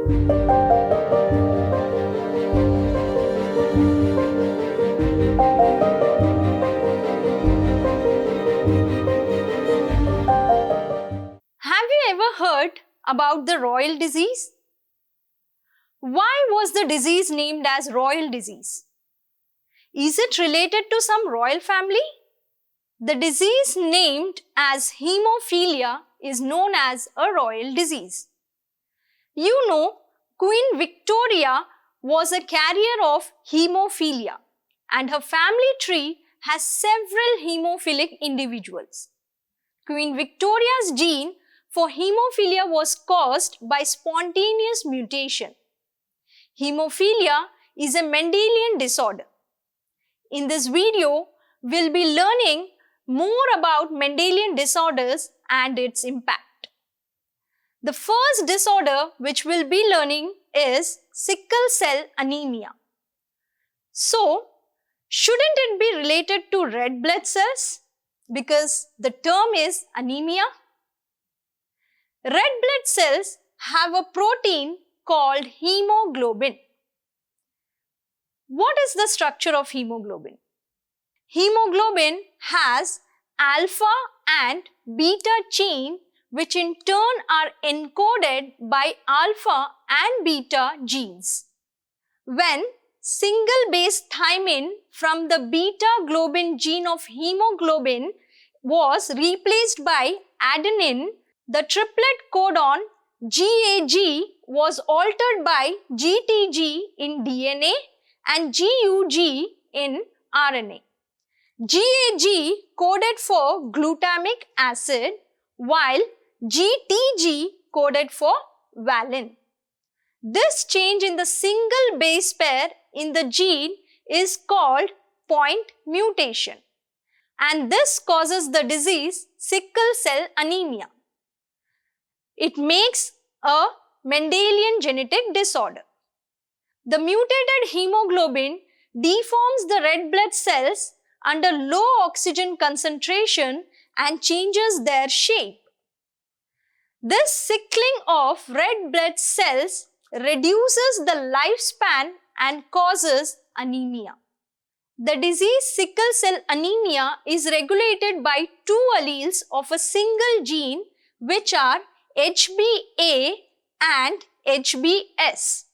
Have you ever heard about the royal disease? Why was the disease named as royal disease? Is it related to some royal family? The disease named as hemophilia is known as a royal disease. You know, Queen Victoria was a carrier of hemophilia and her family tree has several hemophilic individuals. Queen Victoria's gene for hemophilia was caused by spontaneous mutation. Hemophilia is a Mendelian disorder. In this video, we'll be learning more about Mendelian disorders and its impact. The first disorder which we'll be learning is sickle cell anemia. So, shouldn't it be related to red blood cells? Because the term is anemia. Red blood cells have a protein called hemoglobin. What is the structure of hemoglobin? Hemoglobin has alpha and beta chain which in turn are encoded by alpha and beta genes. When single base thymine from the beta globin gene of hemoglobin was replaced by adenine, the triplet codon GAG was altered by GTG in DNA and GUG in RNA. GAG coded for glutamic acid while GTG coded for valine. This change in the single base pair in the gene is called point mutation, and this causes the disease sickle cell anemia. It makes a Mendelian genetic disorder. The mutated hemoglobin deforms the red blood cells under low oxygen concentration and changes their shape. This sickling of red blood cells reduces the lifespan and causes anemia. The disease sickle cell anemia is regulated by two alleles of a single gene which are HbA and HbS.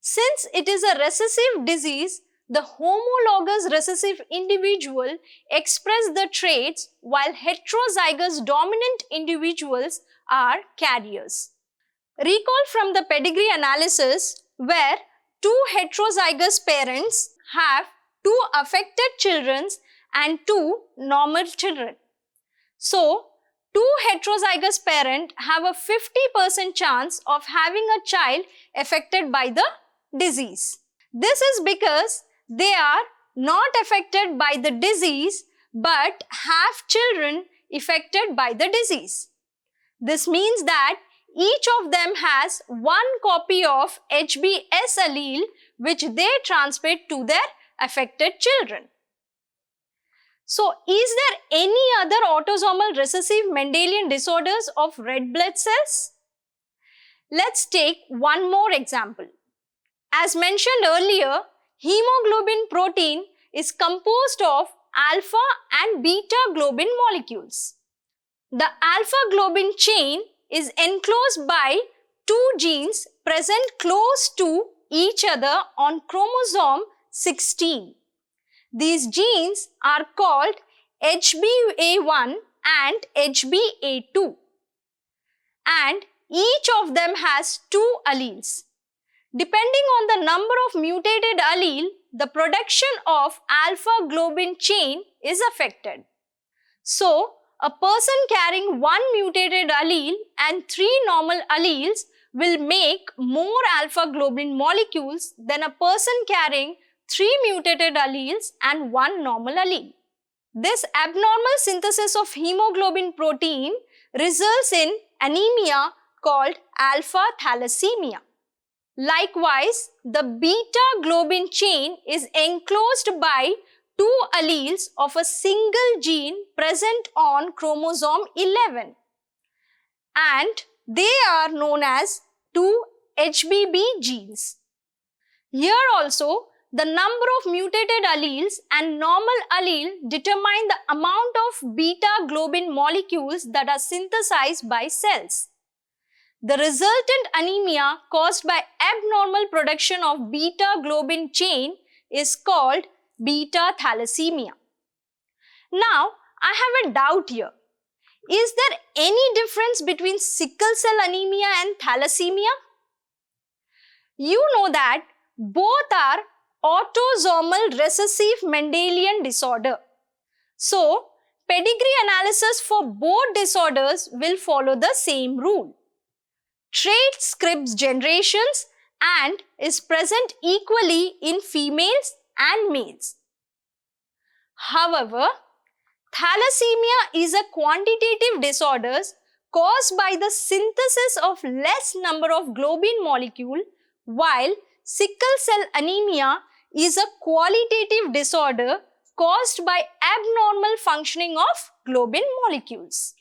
Since it is a recessive disease, the homologous recessive individual express the traits while heterozygous dominant individuals are carriers. Recall from the pedigree analysis where two heterozygous parents have two affected children and two normal children. So, two heterozygous parents have a 50% chance of having a child affected by the disease. This is because they are not affected by the disease but have children affected by the disease. This means that each of them has one copy of HbS allele which they transmit to their affected children. So, is there any other autosomal recessive Mendelian disorders of red blood cells? Let's take one more example. As mentioned earlier, hemoglobin protein is composed of alpha and beta globin molecules. The alpha globin chain is enclosed by two genes present close to each other on chromosome 16. These genes are called HbA1 and HbA2, and each of them has two alleles. Depending on the number of mutated allele, the production of alpha globin chain is affected. So, a person carrying one mutated allele and three normal alleles will make more alpha globin molecules than a person carrying three mutated alleles and one normal allele. This abnormal synthesis of hemoglobin protein results in anemia called alpha thalassemia. Likewise, the beta globin chain is enclosed by two alleles of a single gene present on chromosome 11, and they are known as two HBB genes. Here also, the number of mutated alleles and normal allele determine the amount of beta globin molecules that are synthesized by cells. The resultant anemia caused by abnormal production of beta globin chain is called beta thalassemia. Now, I have a doubt here. Is there any difference between sickle cell anemia and thalassemia? You know that both are autosomal recessive Mendelian disorder. So, pedigree analysis for both disorders will follow the same rule. Trait skips generations and is present equally in females and males. However, thalassemia is a quantitative disorder caused by the synthesis of less number of globin molecule, while sickle cell anemia is a qualitative disorder caused by abnormal functioning of globin molecules.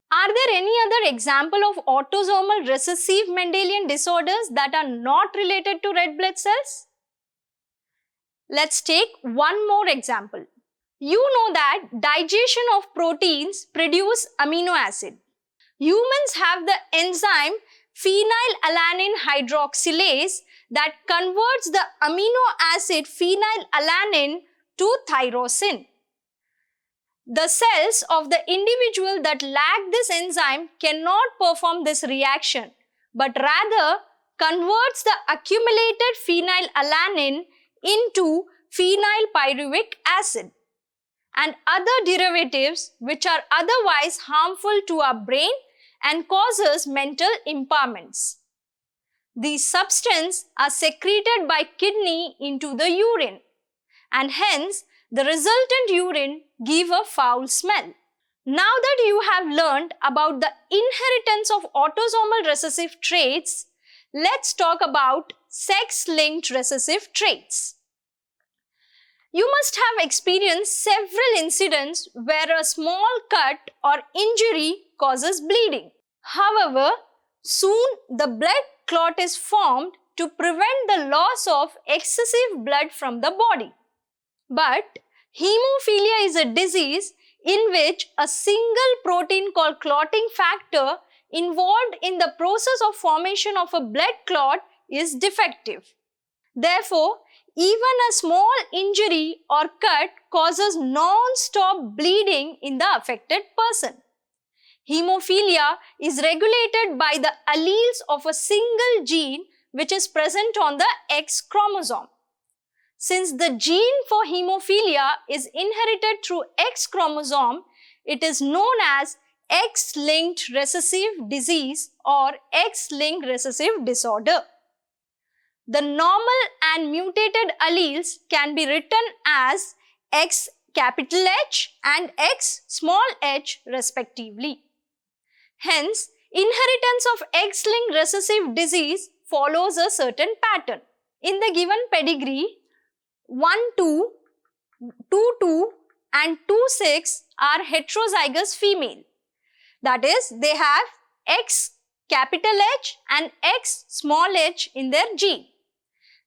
Are there any other example of autosomal recessive Mendelian disorders that are not related to red blood cells? Let's take one more example. You know that digestion of proteins produce amino acid. Humans have the enzyme phenylalanine hydroxylase that converts the amino acid phenylalanine to tyrosine. The cells of the individual that lack this enzyme cannot perform this reaction, but rather converts the accumulated phenylalanine into phenylpyruvic acid and other derivatives which are otherwise harmful to our brain and causes mental impairments. These substances are secreted by kidney into the urine, and hence the resultant urine give a foul smell. Now that you have learned about the inheritance of autosomal recessive traits, let's talk about sex-linked recessive traits. You must have experienced several incidents where a small cut or injury causes bleeding. However, soon the blood clot is formed to prevent the loss of excessive blood from the body. But hemophilia is a disease in which a single protein called clotting factor involved in the process of formation of a blood clot is defective. Therefore, even a small injury or cut causes non-stop bleeding in the affected person. Hemophilia is regulated by the alleles of a single gene which is present on the X chromosome. Since the gene for hemophilia is inherited through X chromosome, it is known as X-linked recessive disease or X-linked recessive disorder. The normal and mutated alleles can be written as X capital H and X small h respectively. Hence, inheritance of X-linked recessive disease follows a certain pattern. In the given pedigree, 1-2, 2-2 and 2-6 are heterozygous female. That is, they have X capital H and X small h in their gene.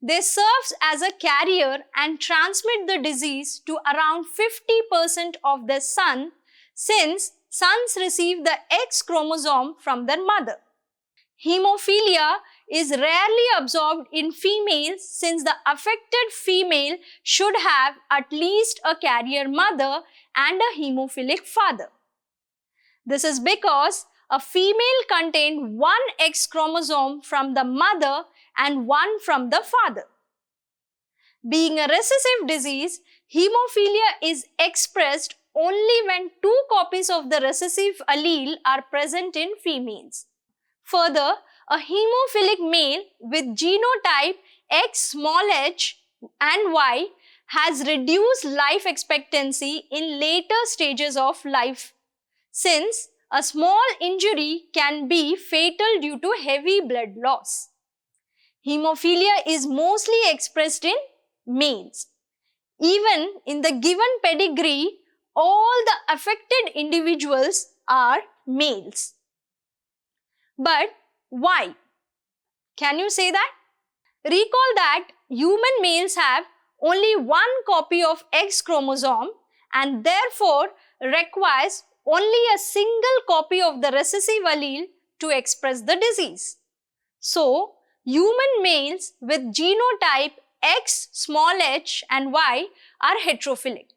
They serve as a carrier and transmit the disease to around 50% of their son, since sons receive the X chromosome from their mother. Hemophilia is rarely absorbed in females since the affected female should have at least a carrier mother and a hemophilic father. This is because a female contains one X chromosome from the mother and one from the father. Being a recessive disease, hemophilia is expressed only when 2 copies of the recessive allele are present in females. Further, a hemophilic male with genotype X small h and Y has reduced life expectancy in later stages of life, since a small injury can be fatal due to heavy blood loss. Hemophilia is mostly expressed in males. Even in the given pedigree, all the affected individuals are males. But why? Can you say that? Recall that human males have only one copy of X chromosome and therefore requires only a single copy of the recessive allele to express the disease. So, human males with genotype X small h and Y are heterophilic.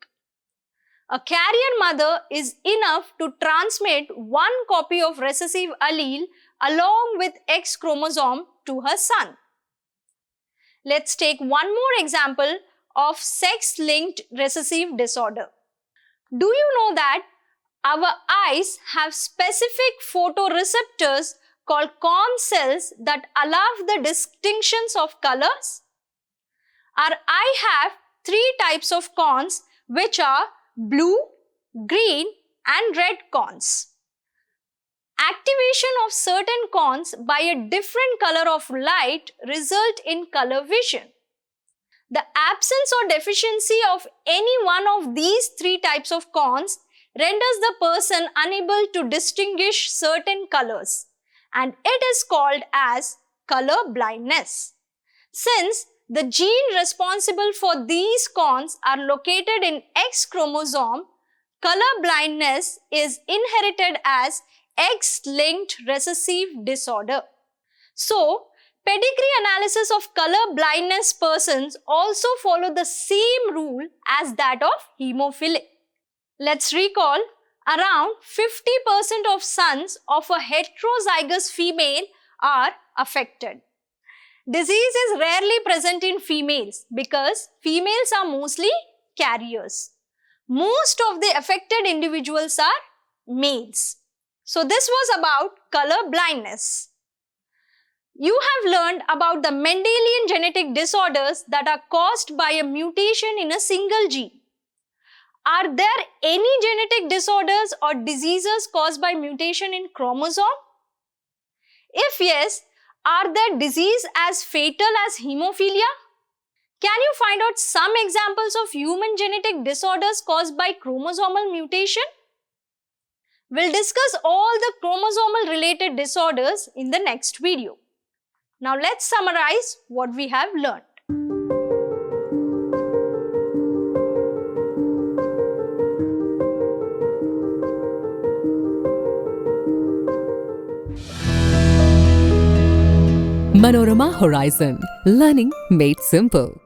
A carrier mother is enough to transmit one copy of recessive allele along with X chromosome to her son. Let's take one more example of sex-linked recessive disorder. Do you know that our eyes have specific photoreceptors called corn cells that allow the distinctions of colors? Our eye have three types of corns, which are blue, green and red corns. Activation of certain corns by a different color of light result in color vision. The absence or deficiency of any one of these three types of corns renders the person unable to distinguish certain colors, and it is called as color blindness. Since the gene responsible for these corns are located in X chromosome, color blindness is inherited as X-linked recessive disorder. So, pedigree analysis of color blindness persons also follow the same rule as that of hemophilic. Let's recall, around 50% of sons of a heterozygous female are affected. Disease is rarely present in females because females are mostly carriers. Most of the affected individuals are males. So this was about color blindness. You have learned about the Mendelian genetic disorders that are caused by a mutation in a single gene. Are there any genetic disorders or diseases caused by mutation in chromosome? If yes, are there diseases as fatal as hemophilia? Can you find out some examples of human genetic disorders caused by chromosomal mutation? We'll discuss all the chromosomal related disorders in the next video. Now let's summarize what we have learned. Manorama Horizon. Learning made simple.